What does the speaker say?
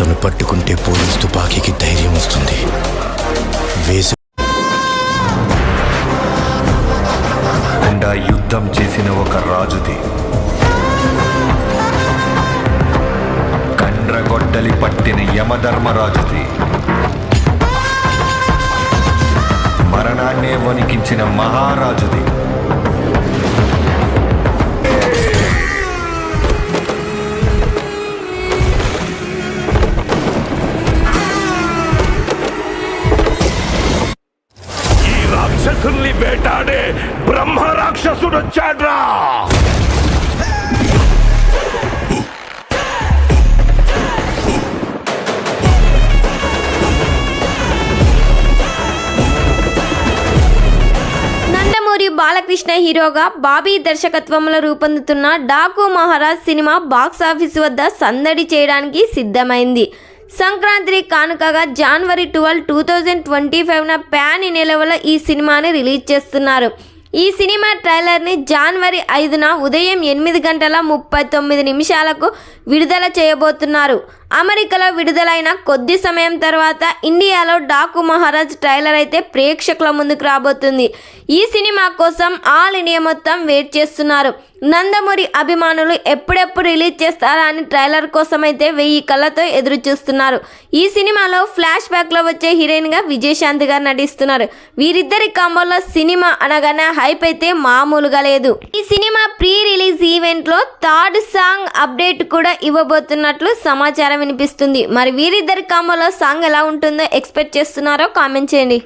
అతను పట్టుకుంటే పోలీస్ తుపాకీకి ధైర్యం వస్తుంది. యుద్ధం చేసిన ఒక రాజుది, కండ్రగొడ్డలి పట్టిన యమధర్మరాజుది, మరణాన్నే వణికించిన మహారాజుది. రాక్షసుల్ని వేటాడే బ్రహ్మ రాక్షసుడు వచ్చాడ్రా. నందమూరి బాలకృష్ణ హీరోగా బాబీ దర్శకత్వంలో రూపొందుతున్న డాకు మహారాజ్ సినిమా బాక్సాఫీస్ వద్ద సందడి చేయడానికి సిద్ధమైంది. సంక్రాంతి కానుకగా జనవరి 12, 2025న పాన్ ఇండియా లెవెల్లో ఈ సినిమాని రిలీజ్ చేస్తున్నారు. ఈ సినిమా ట్రైలర్ని జనవరి 5న ఉదయం 8:39 విడుదల చేయబోతున్నారు. అమెరికాలో విడుదలైన కొద్ది సమయం తర్వాత ఇండియాలో డాకు మహారాజ్ ట్రైలర్ అయితే ప్రేక్షకుల ముందుకు రాబోతుంది. ఈ సినిమా కోసం ఆల్ ఇండియా మొత్తం వెయిట్ చేస్తున్నారు. నందమూరి అభిమానులు ఎప్పుడెప్పుడు రిలీజ్ చేస్తారా అని ట్రైలర్ కోసం అయితే 1000 కళ్ళతో ఎదురు చూస్తున్నారు. ఈ సినిమాలో ఫ్లాష్ బ్యాక్లో వచ్చే హీరోయిన్గా విజయశాంతి గారు నటిస్తున్నారు. వీరిద్దరి కాంబోలో సినిమా అనగానే హైప్ అయితే మామూలుగా లేదు. ఈ సినిమా ప్రీ రిలీజ్ ఈవెంట్లో థర్డ్ సాంగ్ అప్డేట్ కూడా ఇవ్వబోతున్నట్లు సమాచారం వినిపిస్తుంది. మరి వీరిద్దరి కాంబోలో సాంగ్ ఎలా ఉంటుందో ఎక్స్పెక్ట్ చేస్తున్నారో కామెంట్ చేయండి.